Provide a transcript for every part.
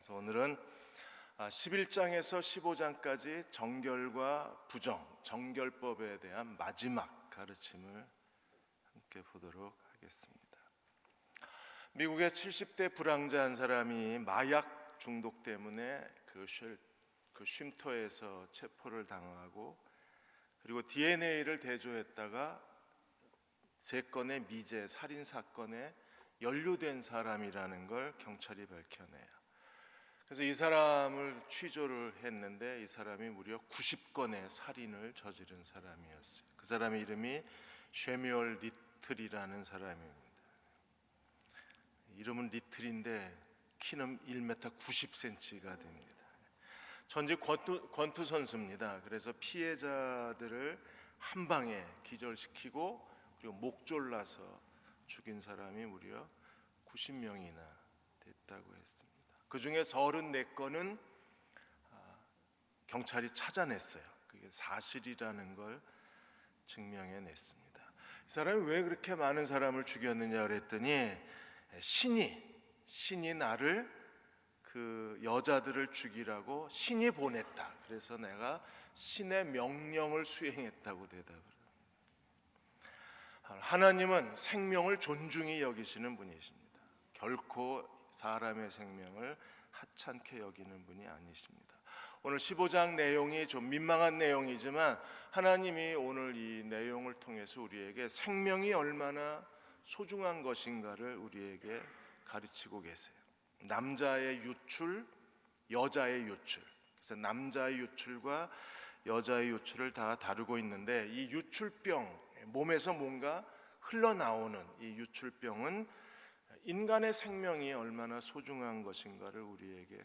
그래서 오늘은 11장에서 15장까지 정결과 부정, 정결법에 대한 마지막 가르침을 함께 보도록 하겠습니다. 미국의 70대 불황자 한 사람이 마약 중독 때문에 그 쉼터에서 체포를 당하고, 그리고 DNA를 대조했다가 3건의 미제 살인 사건에 연루된 사람이라는 걸 경찰이 밝혀내요. 그래서 이 사람을 취조를 했는데 이 사람이 무려 90건의 살인을 저지른 사람이었어요. 그 사람의 이름이 쉐뮤얼 리틀이라는 사람입니다. 이름은 리틀인데 키는 1m 90cm가 됩니다. 전직 권투 선수입니다. 그래서 피해자들을 한 방에 기절시키고 그리고 목 졸라서 죽인 사람이 무려 90명이나 됐다고 했습니다. 그 중에 34건은 경찰이 찾아냈어요. 그게 사실이라는 걸 증명해냈습니다. 이 사람이 왜 그렇게 많은 사람을 죽였느냐 그랬더니 신이 나를 그 여자들을 죽이라고 신이 보냈다. 그래서 내가 신의 명령을 수행했다고 대답을 합니다. 하나님은 생명을 존중히 여기시는 분이십니다. 결코 사람의 생명을 하찮게 여기는 분이 아니십니다. 오늘 15장 내용이 좀 민망한 내용이지만 하나님이 오늘 이 내용을 통해서 우리에게 생명이 얼마나 소중한 것인가를 우리에게 가르치고 계세요. 남자의 유출, 여자의 유출. 그래서 남자의 유출과 여자의 유출을 다 다루고 있는데, 이 유출병, 몸에서 뭔가 흘러나오는 이 유출병은 인간의 생명이 얼마나 소중한 것인가를 우리에게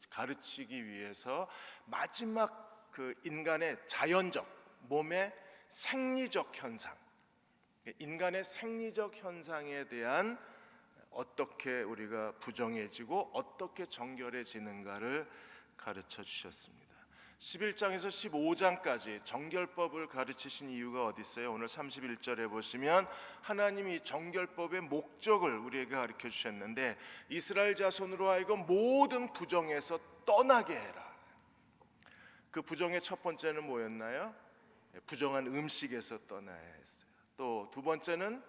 가르치기 위해서 마지막 그 인간의 자연적 몸의 생리적 현상, 인간의 생리적 현상에 대한 어떻게 우리가 부정해지고 어떻게 정결해지는가를 가르쳐 주셨습니다. 11장에서 15장까지 정결법을 가르치신 이유가 어디 있어요? 오늘 31절에 보시면 하나님이 정결법의 목적을 우리에게 가르쳐 주셨는데, 이스라엘 자손으로 하여금 모든 부정에서 떠나게 해라. 그 부정의 첫 번째는 뭐였나요? 부정한 음식에서 떠나야 했어요. 또 두 번째는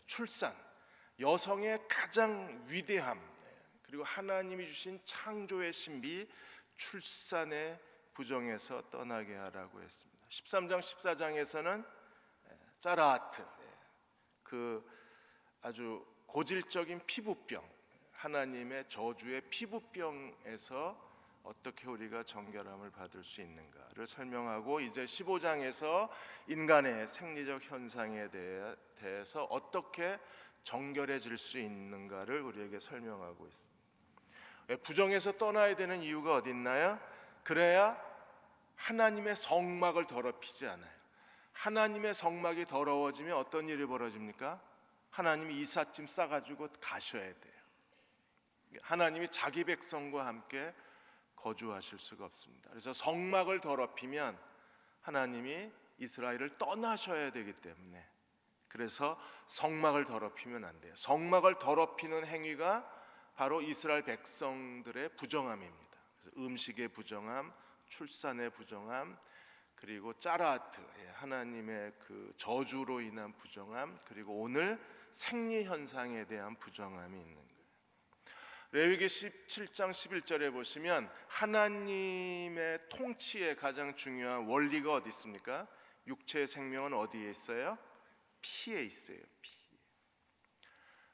출산, 여성의 가장 위대함, 그리고 하나님이 주신 창조의 신비 출산의 부정에서 떠나게 하라고 했습니다. 13장 14장에서는 짜라하트, 그 아주 고질적인 피부병, 하나님의 저주의 피부병에서 어떻게 우리가 정결함을 받을 수 있는가를 설명하고, 이제 15장에서 인간의 생리적 현상에 대해서 어떻게 정결해질 수 있는가를 우리에게 설명하고 있습니다. 부정에서 떠나야 되는 이유가 어디 있나요? 그래야 하나님의 성막을 더럽히지 않아요. 하나님의 성막이 더러워지면 어떤 일이 벌어집니까? 하나님이 이삿짐 싸가지고 가셔야 돼요. 하나님이 자기 백성과 함께 거주하실 수가 없습니다. 그래서 성막을 더럽히면 하나님이 이스라엘을 떠나셔야 되기 때문에, 그래서 성막을 더럽히면 안 돼요. 성막을 더럽히는 행위가 바로 이스라엘 백성들의 부정함입니다. 그래서 음식의 부정함, 출산의 부정함, 그리고 짜라하트, 하나님의 그 저주로 인한 부정함, 그리고 오늘 생리 현상에 대한 부정함이 있는 거예요. 레위기 17장 11절에 보시면 하나님의 통치의 가장 중요한 원리가 어디 있습니까? 육체의 생명은 어디에 있어요? 피에 있어요. 피.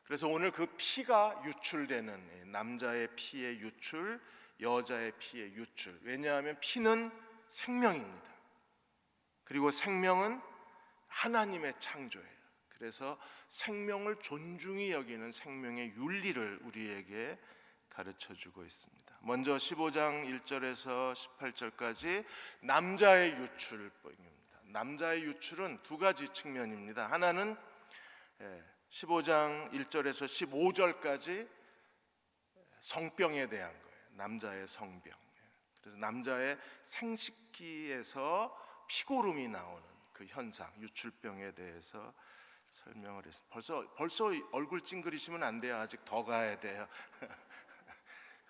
그래서 오늘 그 피가 유출되는, 남자의 피의 유출, 여자의 피의 유출. 왜냐하면 피는 생명입니다. 그리고 생명은 하나님의 창조예요. 그래서 생명을 존중히 여기는 생명의 윤리를 우리에게 가르쳐주고 있습니다. 먼저 15장 1절에서 18절까지 남자의 유출법입니다. 남자의 유출은 두 가지 측면입니다. 하나는 15장 1절에서 15절까지 성병에 대한 거예요. 남자의 성병. 그래서 남자의 생식기에서 피고름이 나오는 그 현상, 유출병에 대해서 설명을 했습니다. 벌써 얼굴 찡그리시면 안 돼요. 아직 더 가야 돼요.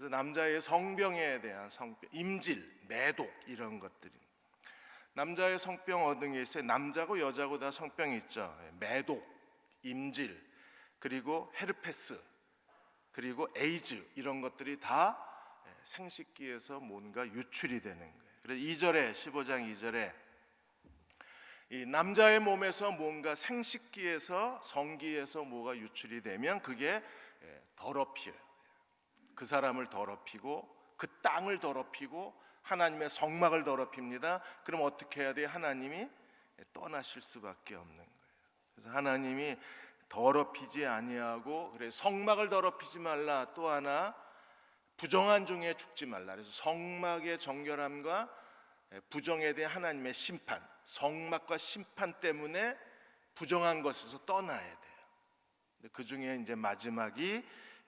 그래서 남자의 성병에 대한 성병, 임질, 매독 이런 것들이. 남자의 성병 어떤 게 있어요? 남자고 여자고 다 성병이 있죠. 매독, 임질, 그리고 헤르페스, 그리고 에이즈 이런 것들이 다 생식기에서 뭔가 유출이 되는 거예요. 그래서 2절에 15장 2절에 이 남자의 몸에서 뭔가 생식기에서 성기에서 뭐가 유출이 되면 그게 더럽혀요. 그 사람을 더럽히고 그 땅을 더럽히고 하나님의 성막을 더럽힙니다. 그럼 어떻게 해야 돼요? 하나님이 떠나실 수밖에 없는 거예요. 그래서 하나님이 더럽히지 아니하고, 그래 성막을 더럽히지 말라, 또 하나 부정한 중에 죽지 말라. 그래서 성막의 정결함과 부정에 대한 하나님의 심판, 성막과 심판 때문에 부정한 것에서 떠나야 돼요. 그 중에 이제 마지막이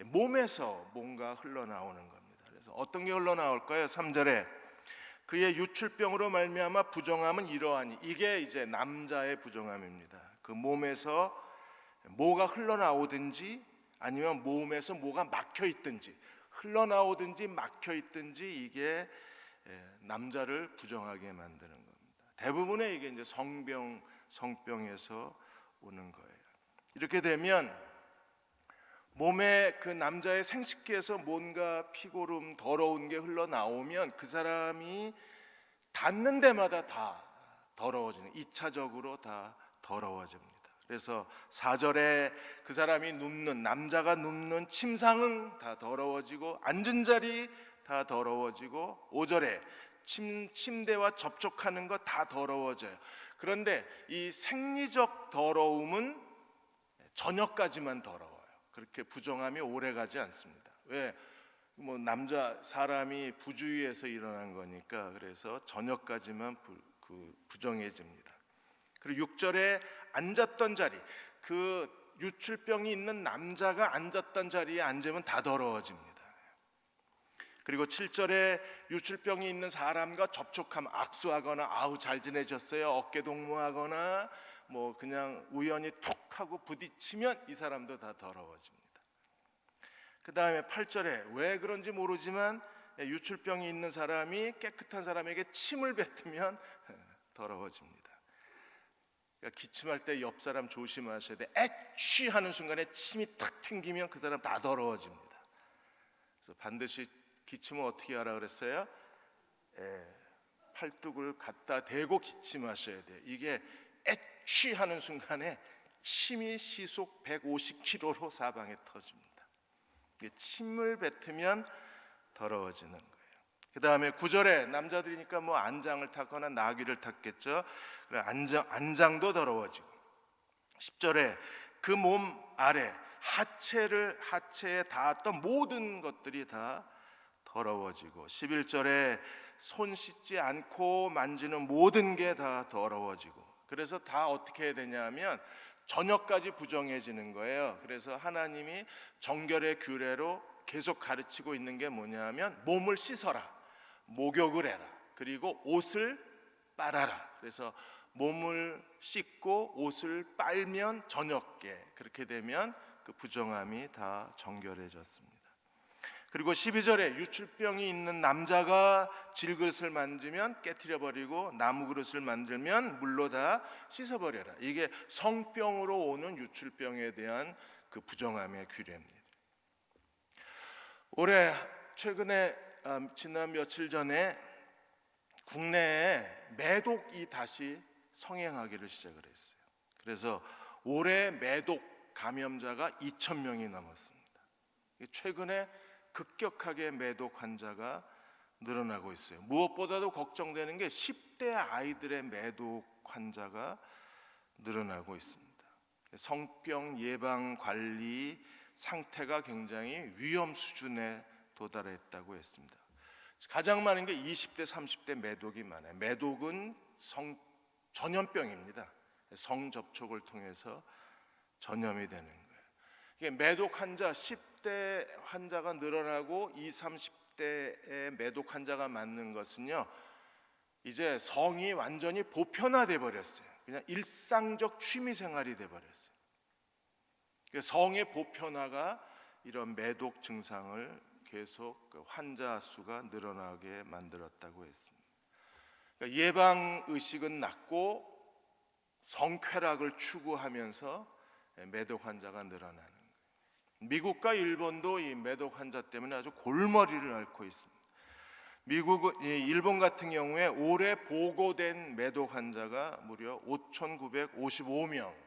몸에서 뭔가 흘러나오는 겁니다. 그래서 어떤 게 흘러나올까요? 3절에 그의 유출병으로 말미암아 부정함은 이러하니, 이게 이제 남자의 부정함입니다. 그 몸에서 뭐가 흘러나오든지 아니면 몸에서 뭐가 막혀 있든지, 흘러나오든지 막혀 있든지 이게 남자를 부정하게 만드는 겁니다. 대부분의 이게 이제 성병에서 오는 거예요. 이렇게 되면 몸에 그 남자의 생식기에서 뭔가 피고름 더러운 게 흘러나오면 그 사람이 닿는 데마다 다 더러워지는, 2차적으로 다 더러워집니다. 그래서 4절에 그 사람이 눕는, 남자가 눕는 침상은 다 더러워지고 앉은 자리 다 더러워지고, 5절에 침대와 접촉하는 거 다 더러워져요. 그런데 이 생리적 더러움은 저녁까지만 더러워요. 그렇게 부정함이 오래가지 않습니다. 왜? 뭐 남자 사람이 부주의해서 일어난 거니까. 그래서 저녁까지만 부정해집니다. 그리고 6절에 앉았던 자리, 그 유출병이 있는 남자가 앉았던 자리에 앉으면 다 더러워집니다. 그리고 7절에 유출병이 있는 사람과 접촉하면, 악수하거나 아우 잘 지내셨어요, 어깨 동무하거나 뭐 그냥 우연히 툭 하고 부딪히면 이 사람도 다 더러워집니다. 그 다음에 8절에 왜 그런지 모르지만 유출병이 있는 사람이 깨끗한 사람에게 침을 뱉으면 더러워집니다. 그러니까 기침할 때 옆 사람 조심하셔야 돼. 애취 하는 순간에 침이 탁 튕기면 그 사람 다 더러워집니다. 그래서 반드시 기침을 어떻게 하라 그랬어요? 팔뚝을 갖다 대고 기침하셔야 돼요. 이게 애취하는 순간에 침이 시속 150km로 사방에 터집니다. 침을 뱉으면 더러워지는 거예요. 그 다음에 9절에 남자들이니까 뭐 안장을 탔거나 나귀를 탔겠죠. 안장도 더러워지고, 10절에 그 몸 아래 하체에 닿았던 모든 것들이 다 더러워지고, 11절에 손 씻지 않고 만지는 모든 게 다 더러워지고, 그래서 다 어떻게 해야 되냐면 저녁까지 부정해지는 거예요. 그래서 하나님이 정결의 규례로 계속 가르치고 있는 게 뭐냐면 몸을 씻어라, 목욕을 해라, 그리고 옷을 빨아라. 그래서 몸을 씻고 옷을 빨면 저녁에, 그렇게 되면 그 부정함이 다 정결해졌습니다. 그리고 12절에 유출병이 있는 남자가 질그릇을 만지면 깨트려버리고 나무그릇을 만들면 물로 다 씻어버려라. 이게 성병으로 오는 유출병에 대한 그 부정함의 규례입니다. 최근에 지난 며칠 전에 국내에 매독이 다시 성행하기를 시작을 했어요. 그래서 올해 매독 감염자가 2,000명이 넘었습니다. 최근에 급격하게 매독 환자가 늘어나고 있어요. 무엇보다도 걱정되는 게 10대 아이들의 매독 환자가 늘어나고 있습니다. 성병 예방 관리 상태가 굉장히 위험 수준에 도달했다고 했습니다. 가장 많은 게 20대, 30대 매독이 많아요. 매독은 전염병입니다. 성접촉을 통해서 전염이 되는 거예요. 이게 매독 환자 10대 환자가 늘어나고 20, 30대의 매독 환자가 많는 것은요, 이제 성이 완전히 보편화돼 버렸어요. 그냥 일상적 취미 생활이 돼 버렸어요. 성의 보편화가 이런 매독 증상을 계속 그 환자 수가 늘어나게 만들었다고 했습니다. 그러니까 예방 의식은 낮고 성쾌락을 추구하면서 매독 환자가 늘어나는 거예요. 미국과 일본도 이 매독 환자 때문에 아주 골머리를 앓고 있습니다. 일본 같은 경우에 올해 보고된 매독 환자가 무려 5,955명.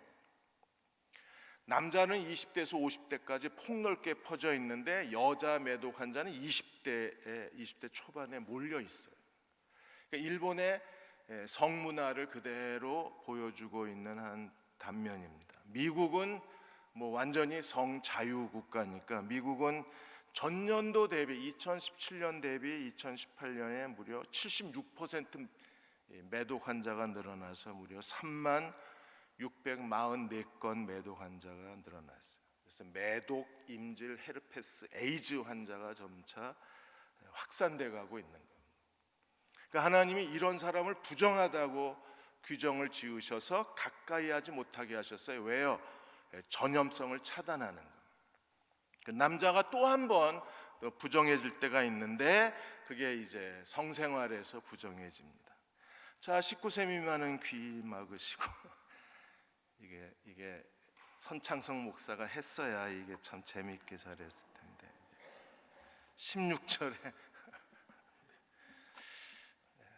남자는 20대에서 50대까지 폭넓게 퍼져 있는데 여자 매독 환자는 20대 초반에 몰려 있어요. 그러니까 일본의 성문화를 그대로 보여주고 있는 한 단면입니다. 미국은 뭐 완전히 성자유 국가니까 미국은 전년도 대비 2017년 대비 2018년에 무려 76% 매독 환자가 늘어나서 무려 3만 644건 매독 환자가 늘어났어요. 그래서 매독, 임질, 헤르페스, 에이즈 환자가 점차 확산돼 가고 있는 겁니다. 그러니까 하나님이 이런 사람을 부정하다고 규정을 지으셔서 가까이 하지 못하게 하셨어요. 왜요? 전염성을 차단하는 겁니다. 남자가 또 한 번 부정해질 때가 있는데 그게 이제 성생활에서 부정해집니다. 자, 19세 미만은 귀 막으시고 이게 선창성 목사가 했어야 이게 참 재미있게 잘했을 텐데 16절에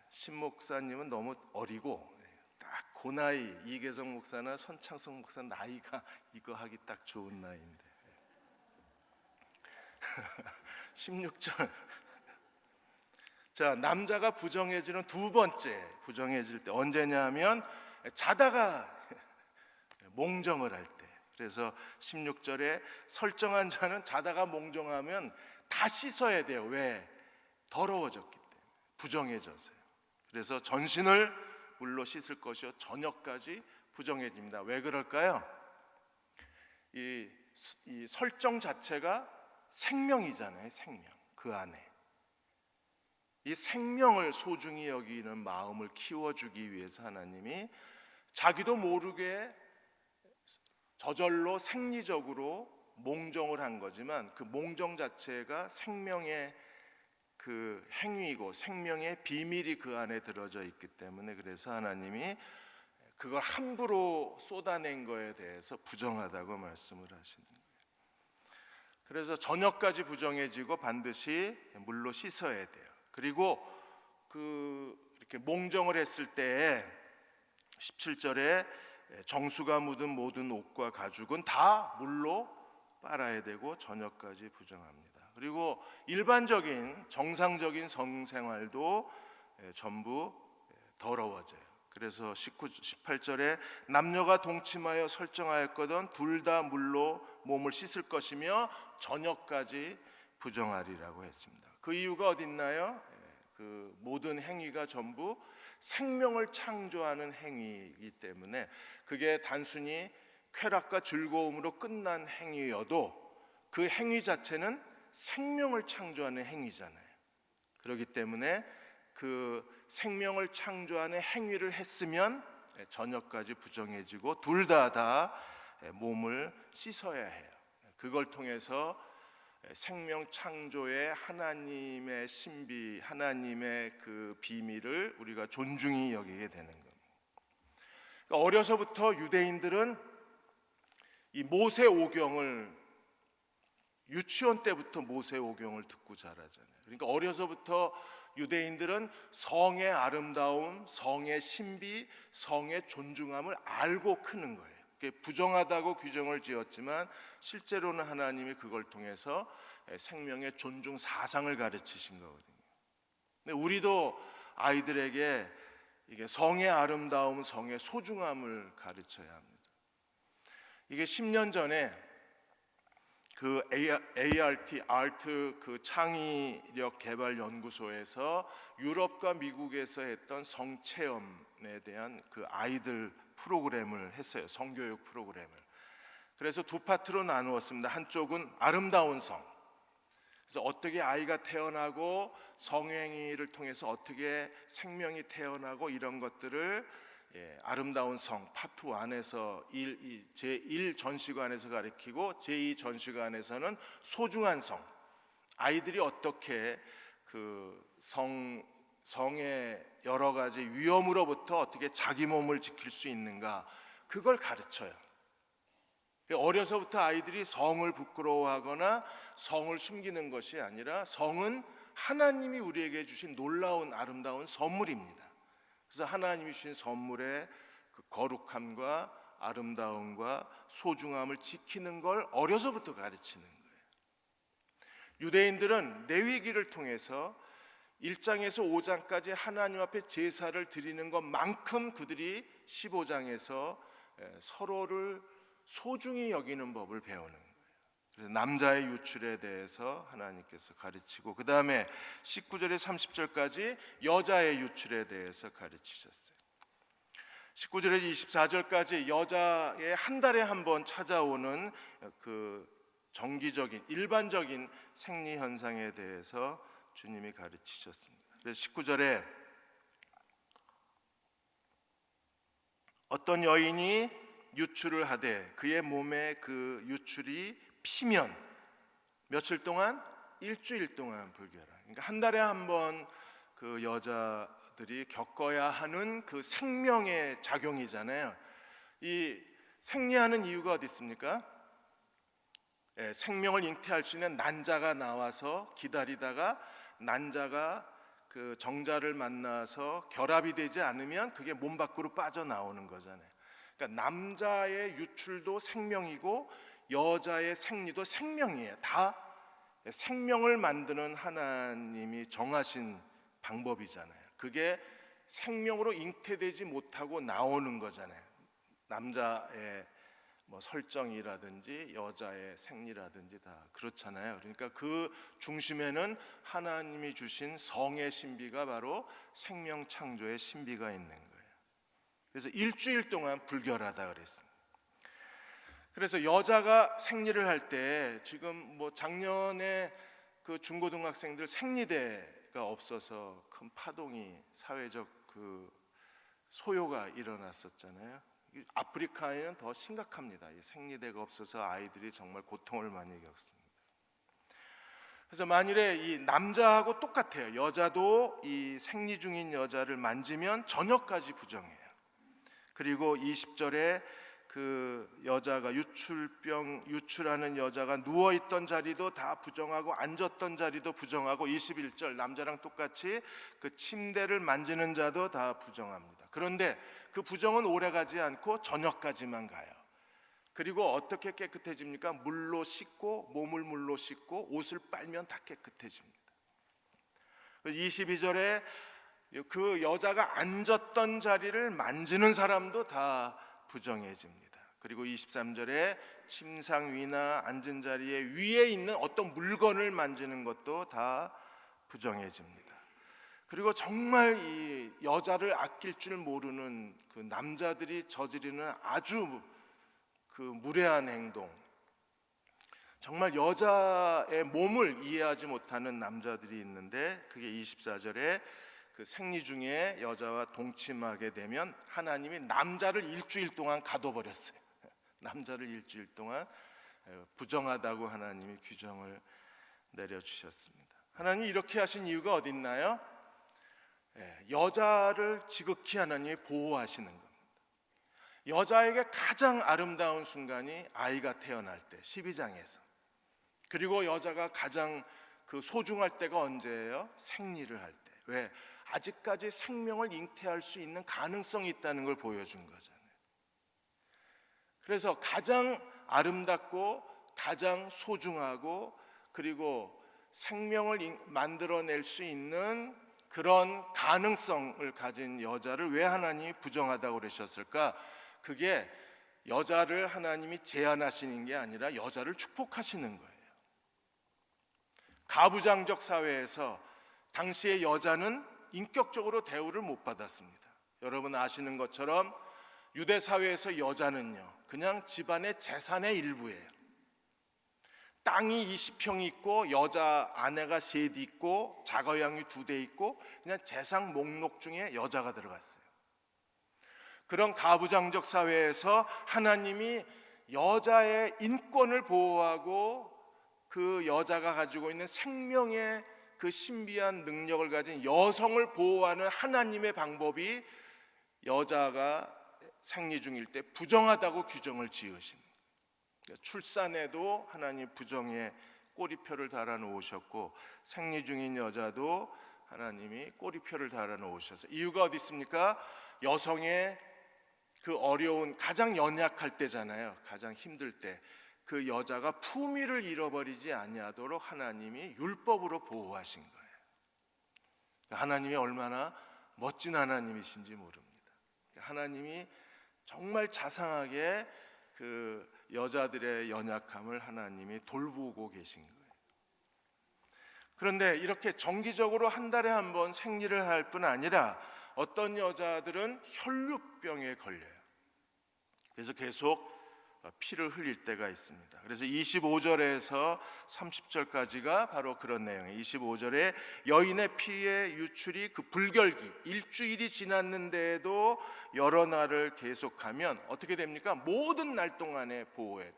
신 목사님은 너무 어리고 딱 그 나이, 이계성 목사나 선창성 목사 나이가 이거 하기 딱 좋은 나이인데 16절. 자, 남자가 부정해지는 두 번째 부정해질 때 언제냐면 자다가 몽정을 할 때. 그래서 16절에 설정한 자는 자다가 몽정하면 다 씻어야 돼요. 왜? 더러워졌기 때문에, 부정해져서요. 그래서 전신을 물로 씻을 것이요 저녁까지 부정해집니다. 왜 그럴까요? 이 설정 자체가 생명이잖아요. 생명. 그 안에 이 생명을 소중히 여기는 마음을 키워주기 위해서 하나님이 자기도 모르게 저절로 생리적으로 몽정을 한 거지만 그 몽정 자체가 생명의 그 행위이고 생명의 비밀이 그 안에 들어져 있기 때문에 그래서 하나님이 그걸 함부로 쏟아낸 거에 대해서 부정하다고 말씀을 하시는 거예요. 그래서 저녁까지 부정해지고 반드시 물로 씻어야 돼요. 그리고 이렇게 몽정을 했을 때 17절에 정수가 묻은 모든 옷과 가죽은 다 물로 빨아야 되고 저녁까지 부정합니다. 그리고 일반적인 정상적인 성생활도 전부 더러워져요. 그래서 18절에 남녀가 동침하여 설정하였거든 둘 다 물로 몸을 씻을 것이며 저녁까지 부정하리라고 했습니다. 그 이유가 어디 있나요? 그 모든 행위가 전부 생명을 창조하는 행위이기 때문에 그게 단순히 쾌락과 즐거움으로 끝난 행위여도 그 행위 자체는 생명을 창조하는 행위잖아요. 그렇기 때문에 그 생명을 창조하는 행위를 했으면 저녁까지 부정해지고 둘 다 몸을 씻어야 해요. 그걸 통해서 생명 창조의 하나님의 신비, 하나님의 그 비밀을 우리가 존중히 여기게 되는 겁니다. 그러니까 어려서부터 유대인들은 이 모세오경을 유치원 때부터 모세오경을 듣고 자라잖아요. 그러니까 어려서부터 유대인들은 성의 아름다움, 성의 신비, 성의 존중함을 알고 크는 거예요. 부정하다고 규정을 지었지만 실제로는 하나님이 그걸 통해서 생명의 존중 사상을 가르치신 거거든요. 근데 우리도 아이들에게 이게 성의 아름다움, 성의 소중함을 가르쳐야 합니다. 이게 10년 전에 그 ART 그 창의력 개발 연구소에서 유럽과 미국에서 했던 성체험에 대한 그 아이들 프로그램을 했어요. 성교육 프로그램을. 그래서 두 파트로 나누었습니다. 한쪽은 아름다운 성. 그래서 어떻게 아이가 태어나고 성행위를 통해서 어떻게 생명이 태어나고 이런 것들을 아름다운 성 파트 1에서 제1 전시관에서 가르치고 제2 전시관에서는 소중한 성, 아이들이 어떻게 성의 여러 가지 위험으로부터 어떻게 자기 몸을 지킬 수 있는가, 그걸 가르쳐요. 어려서부터 아이들이 성을 부끄러워하거나 성을 숨기는 것이 아니라 성은 하나님이 우리에게 주신 놀라운 아름다운 선물입니다. 그래서 하나님이 주신 선물의 그 거룩함과 아름다움과 소중함을 지키는 걸 어려서부터 가르치는 거예요. 유대인들은 레위기를 통해서 1장에서 5장까지 하나님 앞에 제사를 드리는 것만큼 그들이 15장에서 서로를 소중히 여기는 법을 배우는 거예요. 그래서 남자의 유출에 대해서 하나님께서 가르치고, 그 다음에 19절에 30절까지 여자의 유출에 대해서 가르치셨어요. 19절에 24절까지 여자의 한 달에 한 번 찾아오는 그 정기적인 일반적인 생리 현상에 대해서 주님이 가르치셨습니다. 그래서 19절에 어떤 여인이 유출을 하되 그의 몸에 그 유출이 피면 며칠 동안? 일주일 동안 불결하. 그러니까 한 달에 한 번 그 여자들이 겪어야 하는 그 생명의 작용이잖아요. 이 생리하는 이유가 어디 있습니까? 생명을 잉태할 수 있는 난자가 나와서 기다리다가 난자가 그 정자를 만나서 결합이 되지 않으면 그게 몸 밖으로 빠져나오는 거잖아요. 그러니까 남자의 유출도 생명이고 여자의 생리도 생명이에요. 다 생명을 만드는 하나님이 정하신 방법이잖아요. 그게 생명으로 잉태되지 못하고 나오는 거잖아요. 남자의 설정이라든지 여자의 생리라든지 다 그렇잖아요. 그러니까 그 중심에는 하나님이 주신 성의 신비가 바로 생명 창조의 신비가 있는 거예요. 그래서 일주일 동안 불결하다 그랬습니다. 그래서 여자가 생리를 할 때 지금 작년에 그 중고등학생들 생리대가 없어서 큰 파동이 사회적 그 소요가 일어났었잖아요. 아프리카에는 더 심각합니다. 이 생리대가 없어서 아이들이 정말 고통을 많이 겪습니다. 그래서 만일에 이 남자하고 똑같아요. 여자도 이 생리 중인 여자를 만지면 저녁까지 부정해요. 그리고 20절에 그 여자가 유출하는 여자가 누워있던 자리도 다 부정하고 앉았던 자리도 부정하고, 21절 남자랑 똑같이 그 침대를 만지는 자도 다 부정합니다. 그런데 그 부정은 오래가지 않고 저녁까지만 가요. 그리고 어떻게 깨끗해집니까? 물로 씻고, 몸을 물로 씻고 옷을 빨면 다 깨끗해집니다. 22절에 그 여자가 앉았던 자리를 만지는 사람도 다 부정해집니다. 그리고 23절에 침상 위나 앉은 자리에 위에 있는 어떤 물건을 만지는 것도 다 부정해집니다. 그리고 정말 이 여자를 아낄 줄 모르는 그 남자들이 저지르는 아주 그 무례한 행동, 정말 여자의 몸을 이해하지 못하는 남자들이 있는데, 그게 24절에 그 생리 중에 여자와 동침하게 되면 하나님이 남자를 일주일 동안 가둬버렸어요. 남자를 일주일 동안 부정하다고 하나님이 규정을 내려주셨습니다. 하나님이 이렇게 하신 이유가 어디 있나요? 여자를 지극히 하나님이 보호하시는 겁니다. 여자에게 가장 아름다운 순간이 아이가 태어날 때, 12장에서. 그리고 여자가 가장 그 소중할 때가 언제예요? 생리를 할 때. 왜? 아직까지 생명을 잉태할 수 있는 가능성이 있다는 걸 보여준 거잖아요. 그래서 가장 아름답고 가장 소중하고 그리고 생명을 만들어낼 수 있는 그런 가능성을 가진 여자를 왜 하나님이 부정하다고 그러셨을까? 그게 여자를 하나님이 제한하시는 게 아니라 여자를 축복하시는 거예요. 가부장적 사회에서 당시의 여자는 인격적으로 대우를 못 받았습니다. 여러분 아시는 것처럼 유대 사회에서 여자는요, 그냥 집안의 재산의 일부예요. 땅이 20평 있고 여자 아내가 셋 있고 자가양이 2대 있고 그냥 재산 목록 중에 여자가 들어갔어요. 그런 가부장적 사회에서 하나님이 여자의 인권을 보호하고 그 여자가 가지고 있는 생명의 그 신비한 능력을 가진 여성을 보호하는 하나님의 방법이 여자가 생리 중일 때 부정하다고 규정을 지으신, 출산에도 하나님 부정의 꼬리표를 달아 놓으셨고 생리 중인 여자도 하나님이 꼬리표를 달아 놓으셔서, 이유가 어디 있습니까? 여성의 그 어려운, 가장 연약할 때잖아요. 가장 힘들 때 그 여자가 품위를 잃어버리지 아니하도록 하나님이 율법으로 보호하신 거예요. 하나님이 얼마나 멋진 하나님이신지 모릅니다. 하나님이 정말 자상하게 그 여자들의 연약함을 하나님이 돌보고 계신 거예요. 그런데 이렇게 정기적으로 한 달에 한 번 생리를 할 뿐 아니라 어떤 여자들은 혈루병에 걸려요. 그래서 계속 피를 흘릴 때가 있습니다. 그래서 25절에서 30절까지가 바로 그런 내용이에요. 25절에 여인의 피의 유출이 그 불결기 일주일이 지났는데도 여러 날을 계속하면 어떻게 됩니까? 모든 날 동안에 보호해.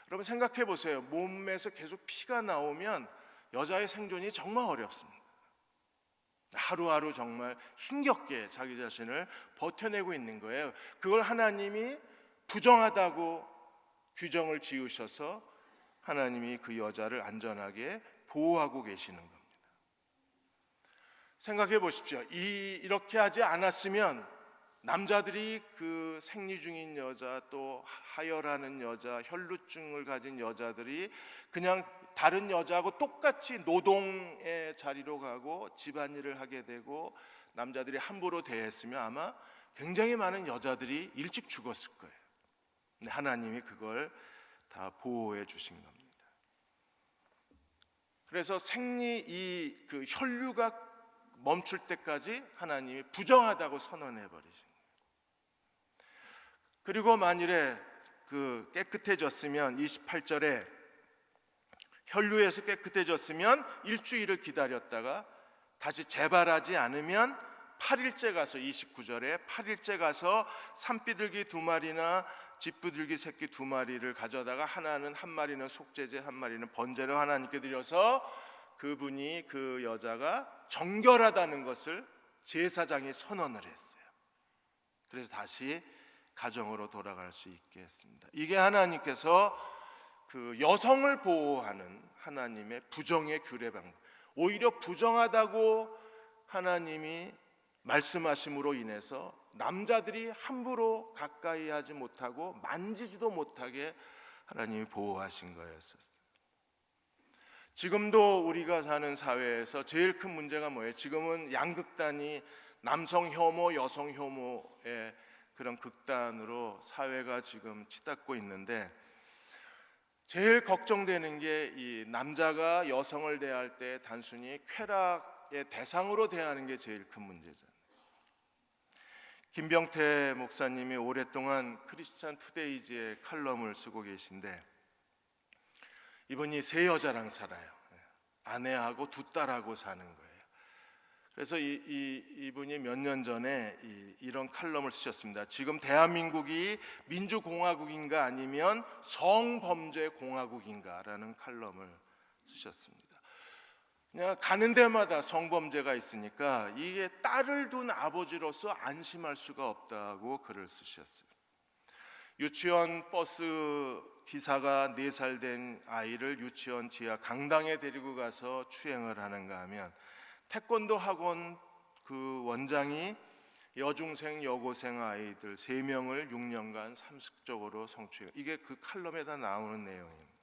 여러분 생각해 보세요. 몸에서 계속 피가 나오면 여자의 생존이 정말 어렵습니다. 하루하루 정말 힘겹게 자기 자신을 버텨내고 있는 거예요. 그걸 하나님이 부정하다고 규정을 지으셔서 하나님이 그 여자를 안전하게 보호하고 계시는 겁니다. 생각해 보십시오. 이렇게 하지 않았으면 남자들이 그 생리 중인 여자, 또 하혈하는 여자, 혈루증을 가진 여자들이 그냥 다른 여자하고 똑같이 노동의 자리로 가고 집안일을 하게 되고 남자들이 함부로 대했으면 아마 굉장히 많은 여자들이 일찍 죽었을 거예요. 근데 하나님이 그걸 다 보호해 주신 겁니다. 그래서 생리 그 혈류가 멈출 때까지 하나님이 부정하다고 선언해 버리신 거예요. 그리고 만일에 그 깨끗해졌으면 28절에 혈류에서 깨끗해졌으면 일주일을 기다렸다가 다시 재발하지 않으면 8일째 가서, 29절에 8일째 가서 산비둘기 2마리나 집비둘기 새끼 2마리를 가져다가 하나는 한 마리는 속죄제 한 마리는 번제로 하나님께 드려서 그분이, 그 여자가 정결하다는 것을 제사장이 선언을 했어요. 그래서 다시 가정으로 돌아갈 수 있게 했습니다. 이게 하나님께서 그 여성을 보호하는 하나님의 부정의 규례 방법, 오히려 부정하다고 하나님이 말씀하심으로 인해서 남자들이 함부로 가까이 하지 못하고 만지지도 못하게 하나님이 보호하신 거였었어요. 지금도 우리가 사는 사회에서 제일 큰 문제가 뭐예요? 지금은 양극단이 남성 혐오, 여성 혐오의 그런 극단으로 사회가 지금 치닫고 있는데, 제일 걱정되는 게 이 남자가 여성을 대할 때 단순히 쾌락의 대상으로 대하는 게 제일 큰 문제잖아요. 김병태 목사님이 오랫동안 크리스찬 투데이지에 칼럼을 쓰고 계신데, 이분이 세 여자랑 살아요. 아내하고 2딸하고 사는 거예요. 그래서 이분이 몇 년 전에 이런 칼럼을 쓰셨습니다. 지금 대한민국이 민주공화국인가 아니면 성범죄 공화국인가라는 칼럼을 쓰셨습니다. 그냥 가는 데마다 성범죄가 있으니까 이게 딸을 둔 아버지로서 안심할 수가 없다고 글을 쓰셨어요. 유치원 버스 기사가 4살 된 아이를 유치원 지하 강당에 데리고 가서 추행을 하는가 하면, 태권도 학원 그 원장이 여중생 여고생 아이들 3명을 6년간 상습적으로 성추행, 이게 그 칼럼에다 나오는 내용입니다.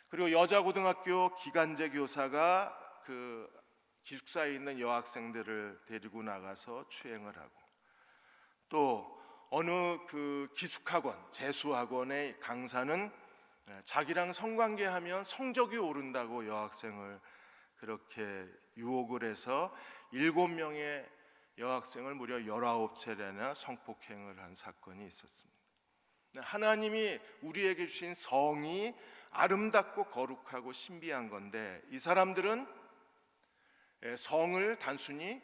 그리고 여자고등학교 기간제 교사가 그 기숙사에 있는 여학생들을 데리고 나가서 추행을 하고, 또 어느 그 기숙학원, 재수학원의 강사는 자기랑 성관계하면 성적이 오른다고 여학생을 그렇게 유혹을 해서 7명의 여학생을 무려 19차례나 성폭행을 한 사건이 있었습니다. 하나님이 우리에게 주신 성이 아름답고 거룩하고 신비한 건데, 이 사람들은 성을 단순히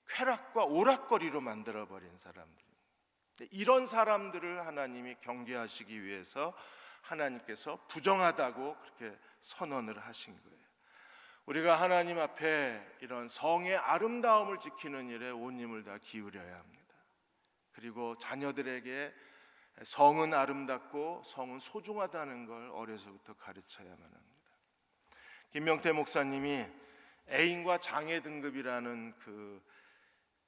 쾌락과 오락거리로 만들어버린 사람들입니다. 이런 사람들을 하나님이 경계하시기 위해서 하나님께서 부정하다고 그렇게 선언을 하신 거예요. 우리가 하나님 앞에 이런 성의 아름다움을 지키는 일에 온 힘을 다 기울여야 합니다. 그리고 자녀들에게 성은 아름답고 성은 소중하다는 걸 어려서부터 가르쳐야만 합니다. 김명태 목사님이 애인과 장애 등급이라는 그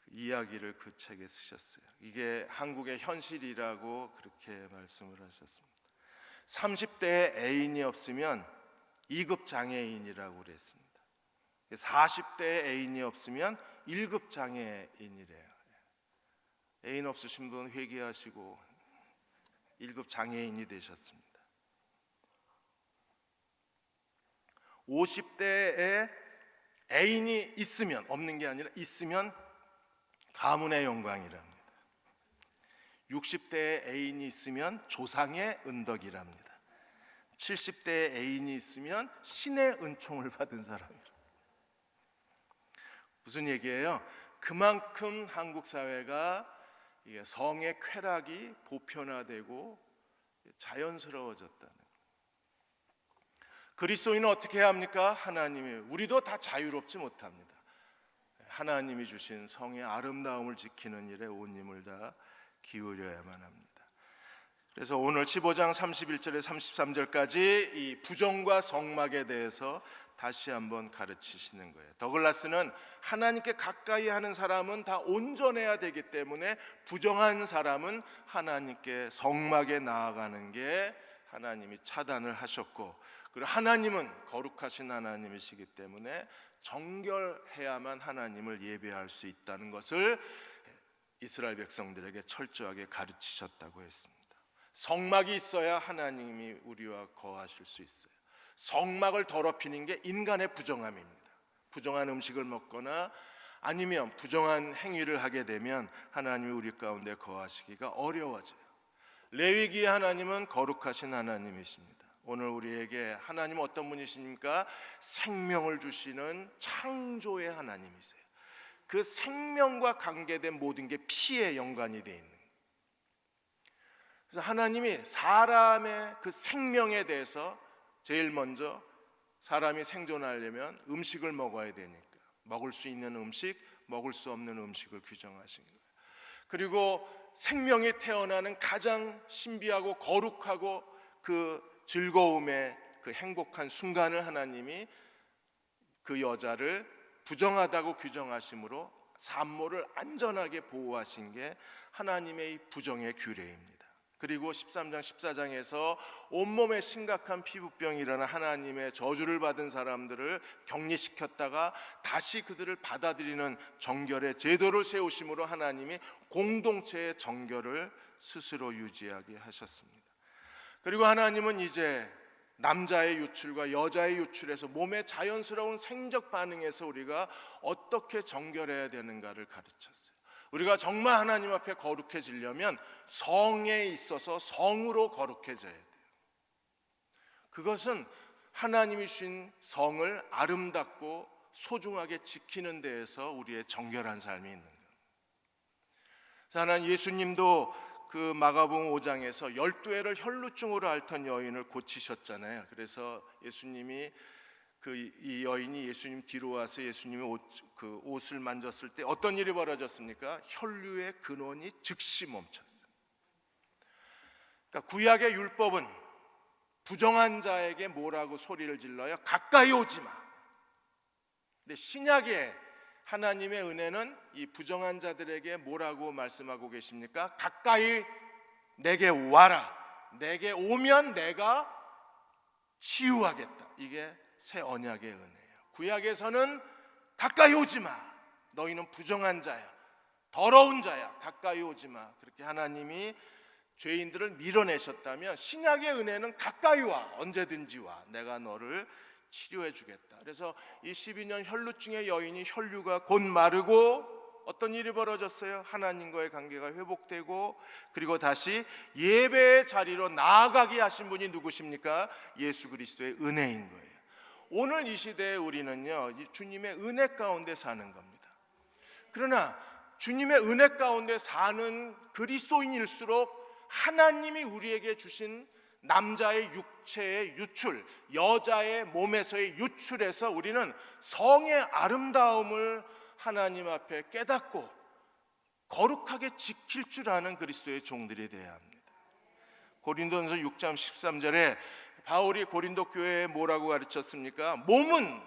이야기를 그 책에 쓰셨어요. 이게 한국의 현실이라고 그렇게 말씀을 하셨습니다. 30대에 애인이 없으면 2급 장애인이라고 그랬습니다. 40대에 애인이 없으면 1급 장애인이래요. 애인 없으신 분 회개하시고 1급 장애인이 되셨습니다. 50대에 애인이 있으면, 없는 게 아니라 있으면 가문의 영광이랍니다. 60대에 애인이 있으면 조상의 은덕이랍니다. 70대에 애인이 있으면 신의 은총을 받은 사람이랍니다. 무슨 얘기예요? 그만큼 한국 사회가 성의 쾌락이 보편화되고 자연스러워졌다는 거예요. 그리스도인은 어떻게 해야 합니까? 우리도 다 자유롭지 못합니다. 하나님이 주신 성의 아름다움을 지키는 일에 온 힘을 다 기울여야만 합니다. 그래서 오늘 15장 31절에 33절까지 이 부정과 성막에 대해서 다시 한번 가르치시는 거예요. 더글라스는 하나님께 가까이 하는 사람은 다 온전해야 되기 때문에 부정한 사람은 하나님께 성막에 나아가는 게 하나님이 차단을 하셨고, 그리고 하나님은 거룩하신 하나님이시기 때문에 정결해야만 하나님을 예배할 수 있다는 것을 이스라엘 백성들에게 철저하게 가르치셨다고 했습니다. 성막이 있어야 하나님이 우리와 거하실 수 있어요. 성막을 더럽히는 게 인간의 부정함입니다. 부정한 음식을 먹거나 아니면 부정한 행위를 하게 되면 하나님이 우리 가운데 거하시기가 어려워져요. 레위기의 하나님은 거룩하신 하나님이십니다. 오늘 우리에게 하나님은 어떤 분이십니까? 생명을 주시는 창조의 하나님이세요. 그 생명과 관계된 모든 게 피에 연관이 되어 있는 거예요. 그래서 하나님이 사람의 그 생명에 대해서 제일 먼저 사람이 생존하려면 음식을 먹어야 되니까 먹을 수 있는 음식, 먹을 수 없는 음식을 규정하신 거예요. 그리고 생명이 태어나는 가장 신비하고 거룩하고 그 즐거움의 그 행복한 순간을 하나님이 그 여자를 부정하다고 규정하심으로 산모를 안전하게 보호하신 게 하나님의 부정의 규례입니다. 그리고 13장 14장에서 온몸에 심각한 피부병이라는 하나님의 저주를 받은 사람들을 격리시켰다가 다시 그들을 받아들이는 정결의 제도를 세우심으로 하나님이 공동체의 정결을 스스로 유지하게 하셨습니다. 그리고 하나님은 이제 남자의 유출과 여자의 유출에서 몸의 자연스러운 생적 반응에서 우리가 어떻게 정결해야 되는가를 가르쳤어요. 우리가 정말 하나님 앞에 거룩해지려면 성에 있어서 성으로 거룩해져야 돼요. 그것은 하나님이 주신 성을 아름답고 소중하게 지키는 데에서 우리의 정결한 삶이 있는 거예요. 하나님 예수님도 그 마가복음 5장에서 12회를 혈루증으로 앓던 여인을 고치셨잖아요. 그래서 예수님이 이 여인이 예수님 뒤로 와서 예수님의 옷을 만졌을 때 어떤 일이 벌어졌습니까? 혈류의 근원이 즉시 멈췄어요. 그러니까 구약의 율법은 부정한 자에게 뭐라고 소리를 질러요? 가까이 오지 마. 근데 신약의 하나님의 은혜는 이 부정한 자들에게 뭐라고 말씀하고 계십니까? 가까이 내게 와라. 내게 오면 내가 치유하겠다. 이게 새 언약의 은혜예요. 구약에서는 가까이 오지 마. 너희는 부정한 자야. 더러운 자야. 가까이 오지 마. 그렇게 하나님이 죄인들을 밀어내셨다면 신약의 은혜는 가까이 와. 언제든지 와. 내가 너를 치료해 주겠다. 그래서 이 12년 혈루증의 여인이 혈류가 곧 마르고 어떤 일이 벌어졌어요? 하나님과의 관계가 회복되고 그리고 다시 예배의 자리로 나아가게 하신 분이 누구십니까? 예수 그리스도의 은혜인 거예요. 오늘 이 시대에 우리는요, 주님의 은혜 가운데 사는 겁니다. 그러나 주님의 은혜 가운데 사는 그리스도인일수록 하나님이 우리에게 주신 남자의 육체의 유출, 여자의 몸에서의 유출에서 우리는 성의 아름다움을 하나님 앞에 깨닫고 거룩하게 지킬 줄 아는 그리스도의 종들이 되어야 합니다. 고린도전서 6장 13절에 바울이 고린도 교회에 뭐라고 가르쳤습니까? 몸은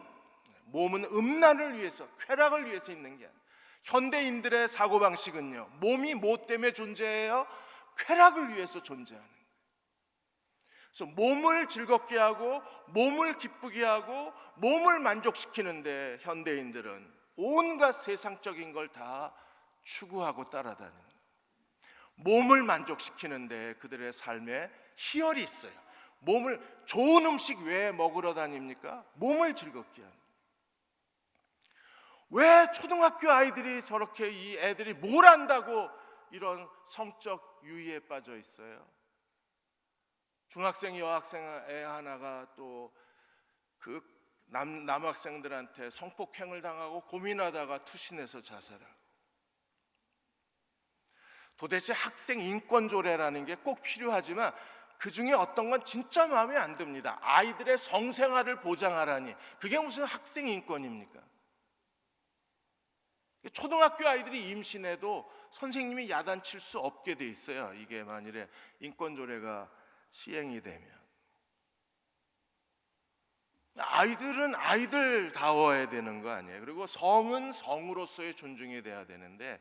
음란을 위해서, 쾌락을 위해서 있는 게 아니에요. 현대인들의 사고방식은요, 몸이 뭐 때문에 존재해요? 쾌락을 위해서 존재하는 거예요. 그래서 몸을 즐겁게 하고 몸을 기쁘게 하고 몸을 만족시키는데 현대인들은 온갖 세상적인 걸 다 추구하고 따라다니는 거예요. 몸을 만족시키는데 그들의 삶에 희열이 있어요. 몸을 좋은 음식 왜 먹으러 다닙니까? 몸을 즐겁게 하는 거예요. 왜 초등학교 아이들이 저렇게 이 애들이 뭘 안다고 이런 성적 유희에 빠져 있어요? 중학생 여학생 애 하나가 또 그 남학생들한테 성폭행을 당하고 고민하다가 투신해서 자살하고. 도대체 학생 인권 조례라는 게 꼭 필요하지만 그 중에 어떤 건 진짜 마음에 안 듭니다. 아이들의 성생활을 보장하라니, 그게 무슨 학생 인권입니까? 초등학교 아이들이 임신해도 선생님이 야단칠 수 없게 돼 있어요. 이게 만일에 인권 조례가 시행이 되면. 아이들은 아이들다워야 되는 거 아니에요. 그리고 성은 성으로서의 존중이 돼야 되는데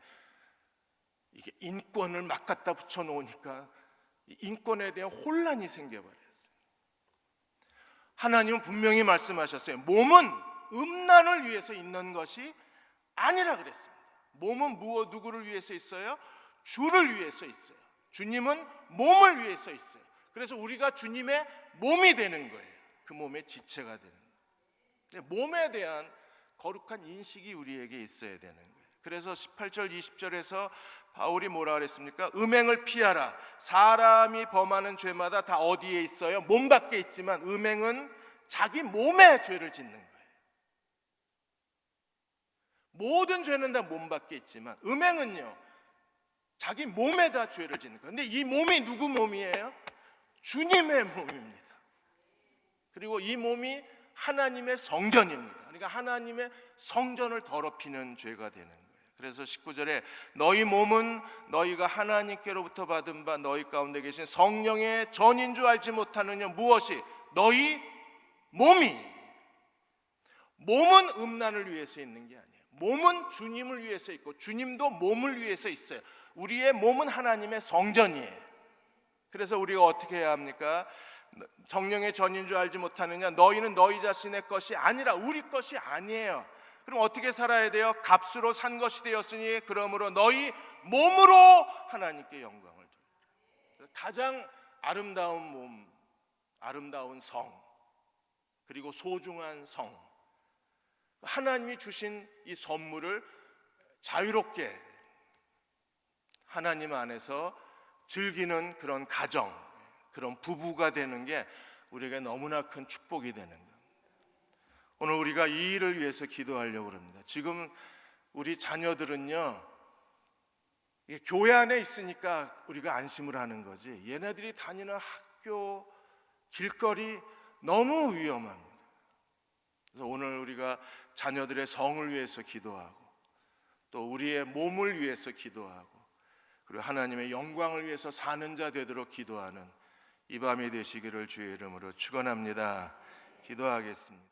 이게 인권을 막 갖다 붙여 놓으니까 인권에 대한 혼란이 생겨버렸어요. 하나님은 분명히 말씀하셨어요. 몸은 음란을 위해서 있는 것이 아니라 그랬습니다. 몸은 누구를 위해서 있어요? 주를 위해서 있어요. 주님은 몸을 위해서 있어요. 그래서 우리가 주님의 몸이 되는 거예요. 그 몸의 지체가 되는 거예요. 몸에 대한 거룩한 인식이 우리에게 있어야 되는 거예요. 그래서 18절 20절에서 바울이 뭐라 그랬습니까? 음행을 피하라. 사람이 범하는 죄마다 다 어디에 있어요? 몸 밖에 있지만 음행은 자기 몸에 죄를 짓는 거예요. 모든 죄는 다 몸 밖에 있지만 음행은요, 자기 몸에다 죄를 짓는 거예요. 근데 이 몸이 누구 몸이에요? 주님의 몸입니다. 그리고 이 몸이 하나님의 성전입니다. 그러니까 하나님의 성전을 더럽히는 죄가 되는 거예요. 그래서 19절에 너희 몸은 너희가 하나님께로부터 받은 바 너희 가운데 계신 성령의 전인 줄 알지 못하느냐. 무엇이? 너희 몸이. 몸은 음란을 위해서 있는 게 아니에요. 몸은 주님을 위해서 있고 주님도 몸을 위해서 있어요. 우리의 몸은 하나님의 성전이에요. 그래서 우리가 어떻게 해야 합니까? 성령의 전인 줄 알지 못하느냐. 너희는 너희 자신의 것이 아니라 우리 것이 아니에요. 그럼 어떻게 살아야 돼요? 값으로 산 것이 되었으니 그러므로 너희 몸으로 하나님께 영광을 돌리라. 가장 아름다운 몸, 아름다운 성, 그리고 소중한 성, 하나님이 주신 이 선물을 자유롭게 하나님 안에서 즐기는 그런 가정, 그런 부부가 되는 게 우리에게 너무나 큰 축복이 되는 겁니다. 오늘 우리가 이 일을 위해서 기도하려고 합니다. 지금 우리 자녀들은요, 교회 안에 있으니까 우리가 안심을 하는 거지, 얘네들이 다니는 학교, 길거리 너무 위험합니다. 그래서 오늘 우리가 자녀들의 성을 위해서 기도하고 또 우리의 몸을 위해서 기도하고 그리고 하나님의 영광을 위해서 사는 자 되도록 기도하는 이 밤이 되시기를 주의 이름으로 축원합니다. 기도하겠습니다.